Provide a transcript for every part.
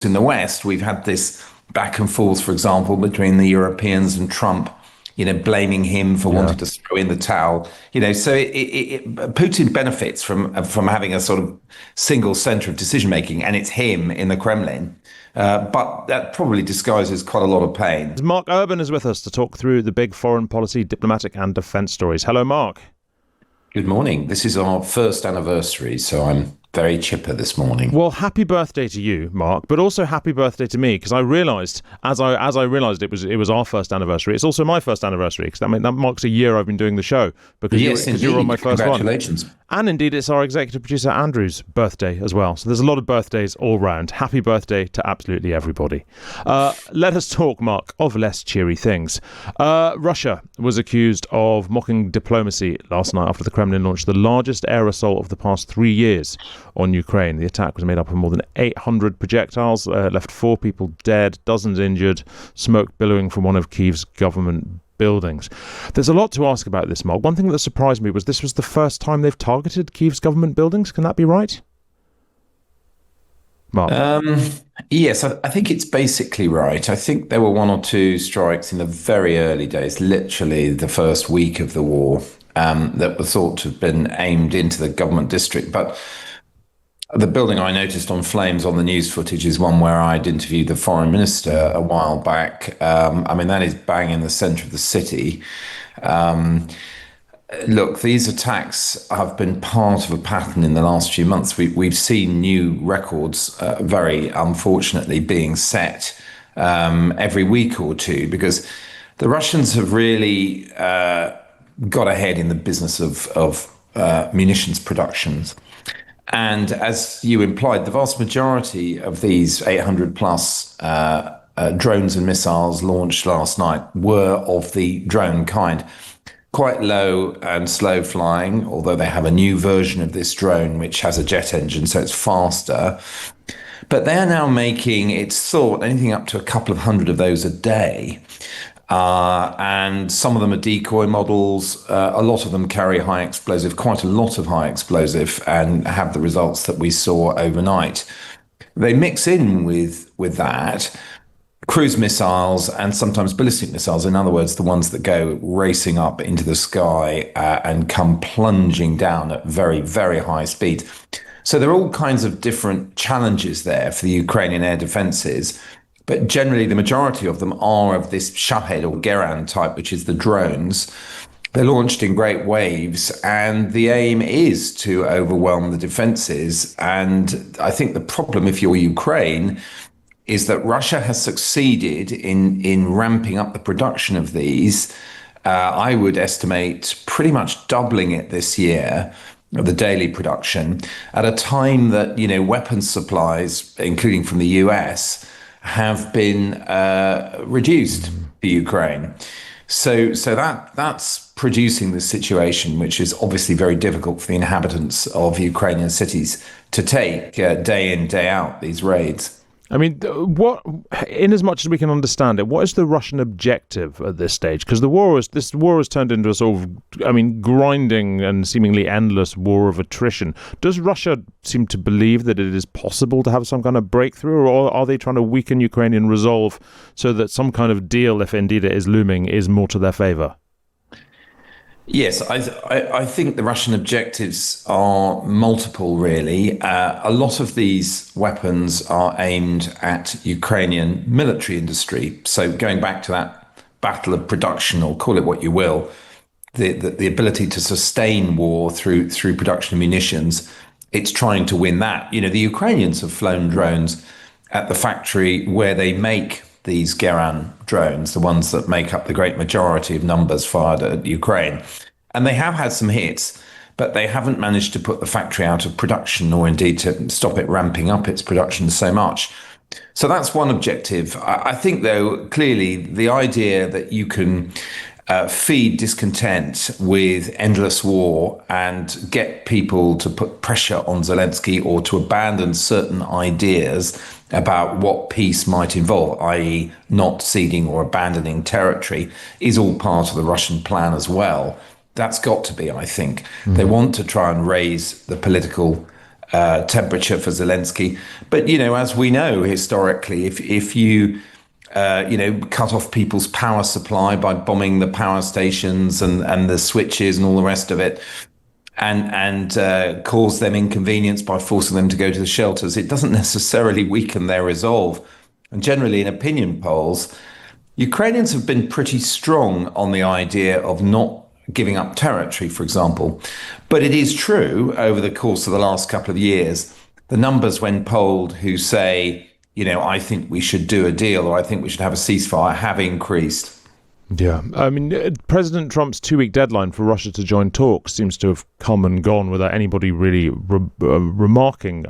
in the West, we've had this back and forth, for example, between the Europeans and Trump, blaming him for wanting to throw in the towel. So Putin benefits from having a sort of single center of decision making, and it's him in the Kremlin. But that probably disguises quite a lot of pain. Mark Urban is with us to talk through the big foreign policy, diplomatic and defence stories. Hello, Mark. Good morning. This is our first anniversary, so I'm very chipper this morning. Well, happy birthday to you, Mark, but also happy birthday to me, because I realised, as I realised it was our first anniversary, it's also my first anniversary, because that marks a year I've been doing the show, because you were on my first Congratulations. one. And indeed, it's our executive producer Andrew's birthday as well. So there's a lot of birthdays all round. Happy birthday to absolutely everybody. Let us talk, Mark, of less cheery things. Russia was accused of mocking diplomacy last night after the Kremlin launched the largest air assault of the past 3 years on Ukraine. The attack was made up of more than 800 projectiles, left 4 people dead, dozens injured, smoke billowing from one of Kyiv's government buildings. There's a lot to ask about this, Mark. One thing that surprised me was this was the first time they've targeted Kyiv's government buildings. Can that be right? Mark? Yes, I think it's basically right. I think there were 1 or 2 strikes in the very early days, literally the first week of the war, that were thought to have been aimed into the government district. But the building I noticed on flames on the news footage is one where I'd interviewed the foreign minister a while back. That is bang in the centre of the city. Look, these attacks have been part of a pattern in the last few months. We've seen new records, very unfortunately, being set every week or two, because the Russians have really got ahead in the business of munitions productions. And as you implied, the vast majority of these 800 plus drones and missiles launched last night were of the drone kind. Quite low and slow flying, although they have a new version of this drone which has a jet engine, so it's faster. But they're now making, it's thought, anything up to a couple of hundred of those a day. And some of them are decoy models. A lot of them carry high explosive, quite a lot of high explosive, and have the results that we saw overnight. They mix in with that cruise missiles and sometimes ballistic missiles. In other words, the ones that go racing up into the sky and come plunging down at very, very high speed. So there are all kinds of different challenges there for the Ukrainian air defenses. But generally, the majority of them are of this Shahed or Geran type, which is the drones. They're launched in great waves, and the aim is to overwhelm the defenses. And I think the problem, if you're Ukraine, is that Russia has succeeded in ramping up the production of these. I would estimate pretty much doubling it this year, the daily production, at a time that, weapons supplies, including from the US, have been reduced for Ukraine. So that's producing the situation, which is obviously very difficult for the inhabitants of Ukrainian cities to take day in, day out, these raids. I mean, in as much as we can understand it, what is the Russian objective at this stage? Because this war has turned into a sort of, grinding and seemingly endless war of attrition. Does Russia seem to believe that it is possible to have some kind of breakthrough, or are they trying to weaken Ukrainian resolve so that some kind of deal, if indeed it is looming, is more to their favour? Yes, I think the Russian objectives are multiple, really. A lot of these weapons are aimed at Ukrainian military industry. So going back to that battle of production, or call it what you will, the ability to sustain war through production of munitions, it's trying to win that. The Ukrainians have flown drones at the factory where they make these Geran drones, the ones that make up the great majority of numbers fired at Ukraine. And they have had some hits, but they haven't managed to put the factory out of production, or indeed to stop it ramping up its production so much. So that's one objective. I think, though, clearly the idea that you can feed discontent with endless war and get people to put pressure on Zelensky or to abandon certain ideas about what peace might involve, i.e. not ceding or abandoning territory, is all part of the Russian plan as well. That's got to be, I think. Mm-hmm. They want to try and raise the political temperature for Zelensky. But, as we know historically, if you cut off people's power supply by bombing the power stations and the switches and all the rest of it, and cause them inconvenience by forcing them to go to the shelters, it doesn't necessarily weaken their resolve. And generally, in opinion polls, Ukrainians have been pretty strong on the idea of not giving up territory, for example. But it is true, over the course of the last couple of years, the numbers when polled who say, I think we should do a deal or I think we should have a ceasefire have increased. Yeah, I mean, President Trump's 2-week deadline for Russia to join talks seems to have come and gone without anybody really remarking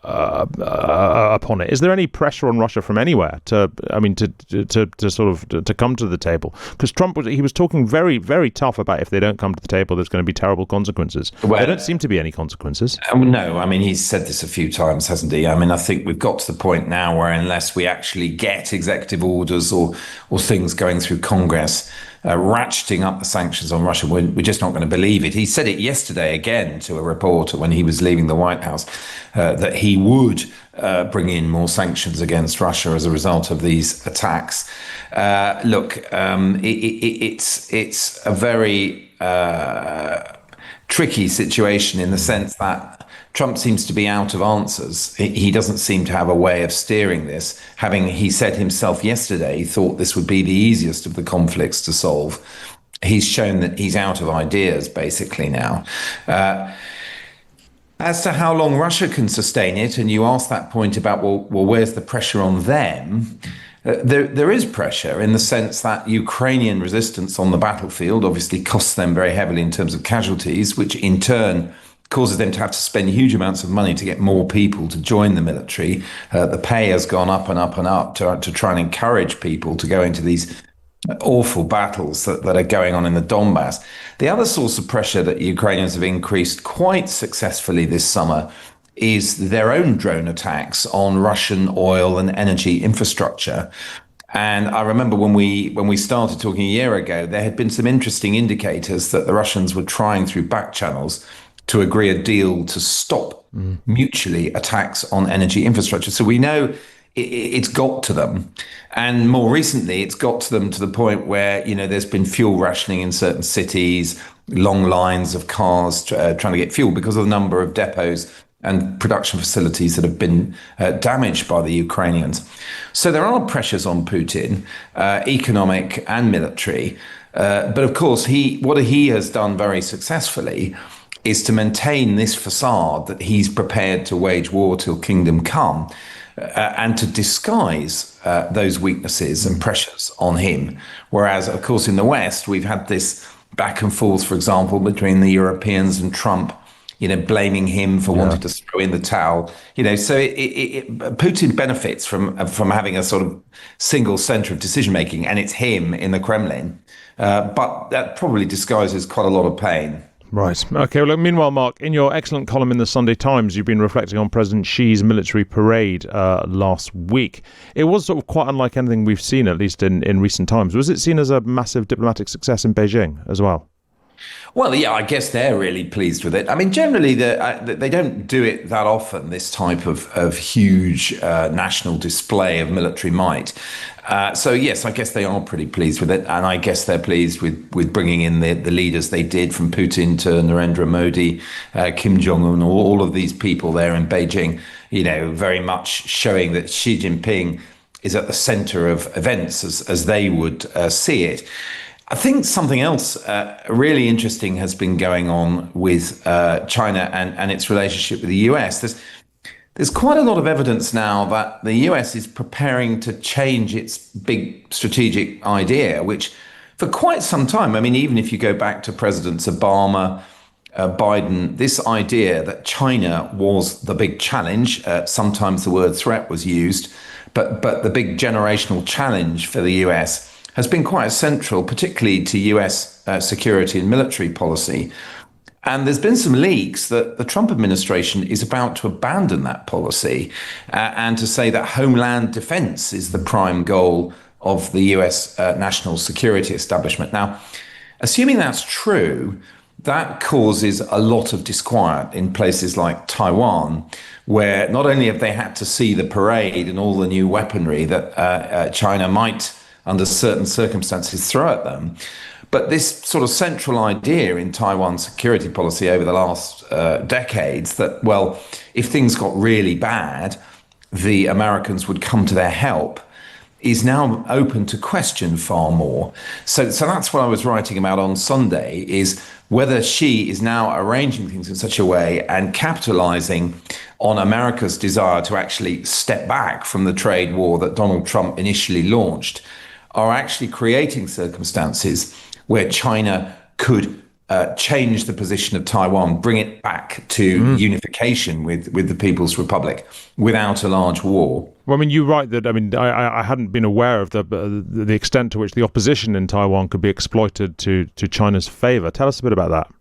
upon it. Is there any pressure on Russia from anywhere to come to the table? Because Trump was talking very, very tough about if they don't come to the table, there's going to be terrible consequences. There don't seem to be any consequences. No, I mean, he's said this a few times, hasn't he? I mean, I think we've got to the point now where unless we actually get executive orders or things going through Congress, ratcheting up the sanctions on Russia, we're just not going to believe it. He said it yesterday again to a reporter when he was leaving the White House, that he would bring in more sanctions against Russia as a result of these attacks. It's a very tricky situation in the sense that Trump seems to be out of answers. He doesn't seem to have a way of steering this. He said himself yesterday, he thought this would be the easiest of the conflicts to solve. He's shown that he's out of ideas, basically, now. As to how long Russia can sustain it, and you asked that point about, well, where's the pressure on them? There is pressure in the sense that Ukrainian resistance on the battlefield obviously costs them very heavily in terms of casualties, which in turn causes them to have to spend huge amounts of money to get more people to join the military. The pay has gone up and up and up to try and encourage people to go into these awful battles that are going on in the Donbass. The other source of pressure that Ukrainians have increased quite successfully this summer is their own drone attacks on Russian oil and energy infrastructure. And I remember when we started talking a year ago, there had been some interesting indicators that the Russians were trying through back channels to agree a deal to stop mutually attacks on energy infrastructure. So we know it's got to them. And more recently, it's got to them to the point where, there's been fuel rationing in certain cities, long lines of cars trying to get fuel because of the number of depots and production facilities that have been damaged by the Ukrainians. So there are pressures on Putin, economic and military. But of course, what he has done very successfully is to maintain this facade that he's prepared to wage war till kingdom come, and to disguise those weaknesses and pressures on him. Whereas, of course, in the West, we've had this back and forth, for example, between the Europeans and Trump, blaming him for wanting to throw in the towel. So Putin benefits from having a sort of single center of decision making, and it's him in the Kremlin. But that probably disguises quite a lot of pain. Right. Okay. Well, look, meanwhile, Mark, in your excellent column in the Sunday Times, you've been reflecting on President Xi's military parade last week. It was sort of quite unlike anything we've seen, at least in recent times. Was it seen as a massive diplomatic success in Beijing as well? Well, yeah, I guess they're really pleased with it. I mean, generally, they don't do it that often, this type of huge national display of military might. So, yes, I guess they are pretty pleased with it. And I guess they're pleased with bringing in the leaders they did, from Putin to Narendra Modi, Kim Jong-un, all of these people there in Beijing, very much showing that Xi Jinping is at the center of events as they would see it. I think something else really interesting has been going on with China and its relationship with the US. There's quite a lot of evidence now that the US is preparing to change its big strategic idea, which for quite some time, I mean, even if you go back to Presidents Obama, Biden, this idea that China was the big challenge, sometimes the word threat was used, but the big generational challenge for the US has been quite central, particularly to US security and military policy. And there's been some leaks that the Trump administration is about to abandon that policy and to say that homeland defense is the prime goal of the US national security establishment. Now, assuming that's true, that causes a lot of disquiet in places like Taiwan, where not only have they had to see the parade and all the new weaponry that China might, under certain circumstances, throw at them, but this sort of central idea in Taiwan's security policy over the last decades that, well, if things got really bad, the Americans would come to their help, is now open to question far more. So that's what I was writing about on Sunday, is whether Xi is now arranging things in such a way and capitalizing on America's desire to actually step back from the trade war that Donald Trump initially launched, are actually creating circumstances where China could change the position of Taiwan, bring it back to unification with the People's Republic without a large war. Well, I mean, you're right that, I mean, I hadn't been aware of the extent to which the opposition in Taiwan could be exploited to China's favor. Tell us a bit about that.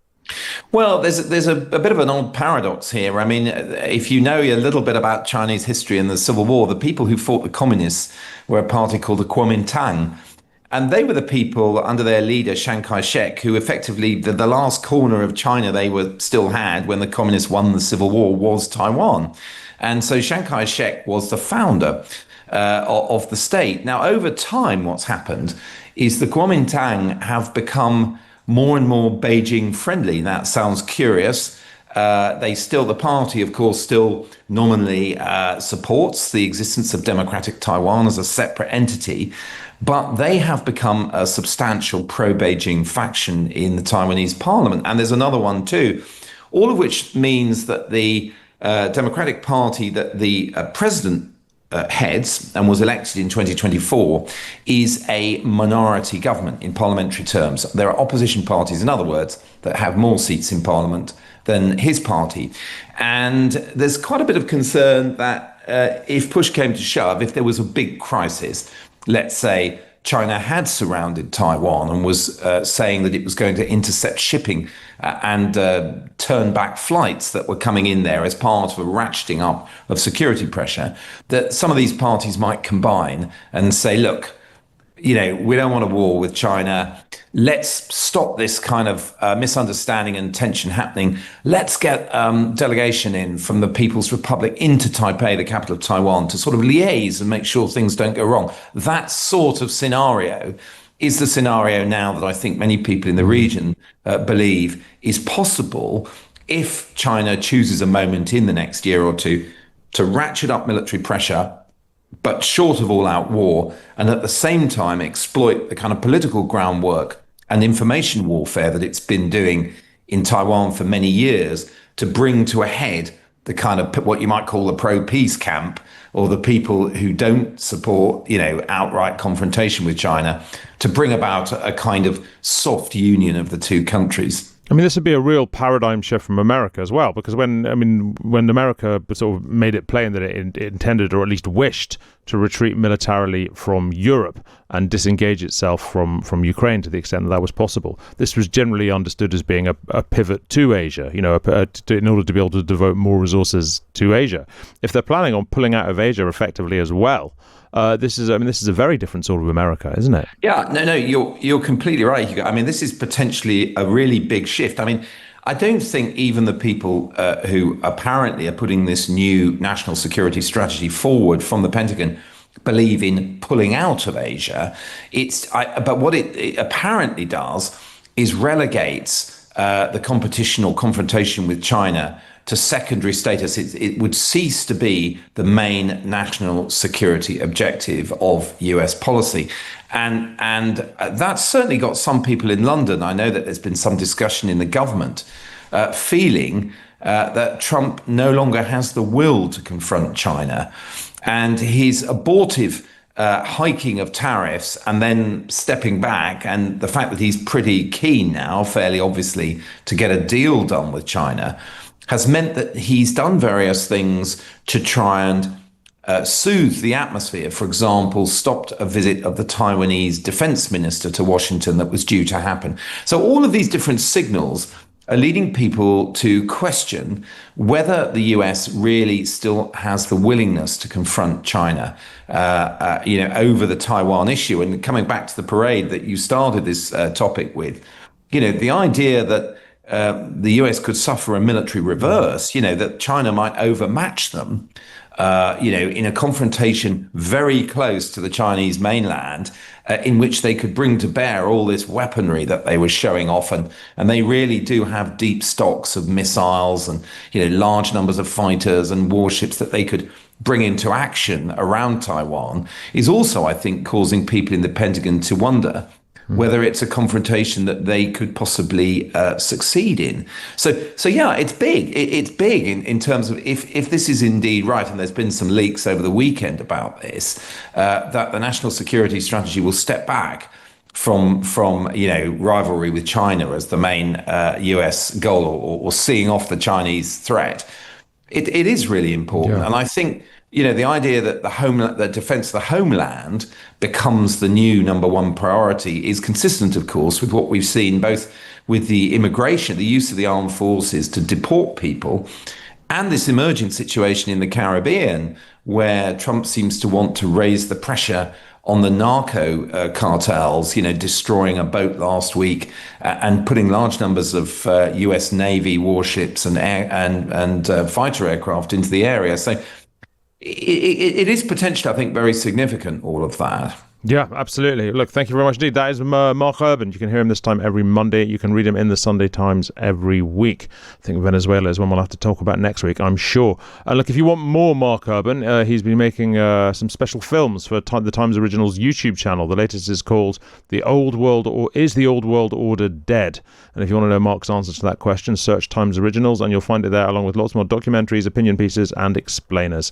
Well, there's a bit of an odd paradox here. I mean, if you know a little bit about Chinese history and the Civil War, the people who fought the communists were a party called the Kuomintang. And they were the people under their leader, Chiang Kai-shek, who effectively, the last corner of China they still had when the communists won the Civil War was Taiwan. And so Chiang Kai-shek was the founder of the state. Now, over time, what's happened is the Kuomintang have become more and more Beijing friendly. That sounds curious. The party, of course, still nominally supports the existence of democratic Taiwan as a separate entity, but they have become a substantial pro-Beijing faction in the Taiwanese parliament. And there's another one too, all of which means that the Democratic Party that the president heads and was elected in 2024 is a minority government in parliamentary terms. There are opposition parties, in other words, that have more seats in parliament than his party. And there's quite a bit of concern that if push came to shove, if there was a big crisis, let's say China had surrounded Taiwan and was saying that it was going to intercept shipping and turn back flights that were coming in there as part of a ratcheting up of security pressure, that some of these parties might combine and say, look, we don't want a war with China. Let's stop this kind of misunderstanding and tension happening. Let's get delegation in from the People's Republic into Taipei, the capital of Taiwan, to sort of liaise and make sure things don't go wrong. That sort of scenario is the scenario now that I think many people in the region believe is possible if China chooses a moment in the next year or two to ratchet up military pressure, but short of all-out war, and at the same time exploit the kind of political groundwork and information warfare that it's been doing in Taiwan for many years to bring to a head the kind of what you might call the pro-peace camp, or the people who don't support, outright confrontation with China, to bring about a kind of soft union of the two countries. I mean, this would be a real paradigm shift from America as well, because when America sort of made it plain that it intended, or at least wished, to retreat militarily from Europe and disengage itself from Ukraine to the extent that was possible, this was generally understood as being a pivot to Asia, in order to be able to devote more resources to Asia. If they're planning on pulling out of Asia effectively as well, this is a very different sort of America, isn't it? Yeah, no, you're completely right. I mean, this is potentially a really big shift. I mean, I don't think even the people who apparently are putting this new national security strategy forward from the Pentagon believe in pulling out of Asia. But what it apparently does is relegates the competition or confrontation with China to secondary status. It would cease to be the main national security objective of US policy. And that's certainly got some people in London. I know that there's been some discussion in the government feeling that Trump no longer has the will to confront China. And his abortive hiking of tariffs and then stepping back, and the fact that he's pretty keen now, fairly obviously, to get a deal done with China, has meant that he's done various things to try and soothe the atmosphere. For example, stopped a visit of the Taiwanese defense minister to Washington that was due to happen. So all of these different signals are leading people to question whether the US really still has the willingness to confront China, over the Taiwan issue. And coming back to the parade that you started this topic with, the idea that the US could suffer a military reverse, that China might overmatch them, in a confrontation very close to the Chinese mainland, in which they could bring to bear all this weaponry that they were showing off. And they really do have deep stocks of missiles and, large numbers of fighters and warships that they could bring into action around Taiwan, is also, I think, causing people in the Pentagon to wonder whether it's a confrontation that they could possibly succeed in. So yeah, it's big. It's big in terms of if this is indeed right, and there's been some leaks over the weekend about this, that the national security strategy will step back from rivalry with China as the main US goal, or seeing off the Chinese threat. It is really important, and I think. The idea that the defense of the homeland becomes the new number one priority is consistent, of course, with what we've seen both with the use of the armed forces to deport people, and this emerging situation in the Caribbean, where Trump seems to want to raise the pressure on the narco cartels, destroying a boat last week and putting large numbers of US Navy warships and fighter aircraft into the area. So it is potentially, I think, very significant, all of that. Yeah, absolutely. Look, thank you very much indeed. That is Mark Urban. You can hear him this time every Monday. You can read him in the Sunday Times every week. I think Venezuela is one we'll have to talk about next week, I'm sure. Look, if you want more Mark Urban, he's been making some special films for the Times Originals YouTube channel. The latest is called The Old World, or Is the Old World Order Dead? And if you want to know Mark's answers to that question, search Times Originals and you'll find it there, along with lots more documentaries, opinion pieces and explainers.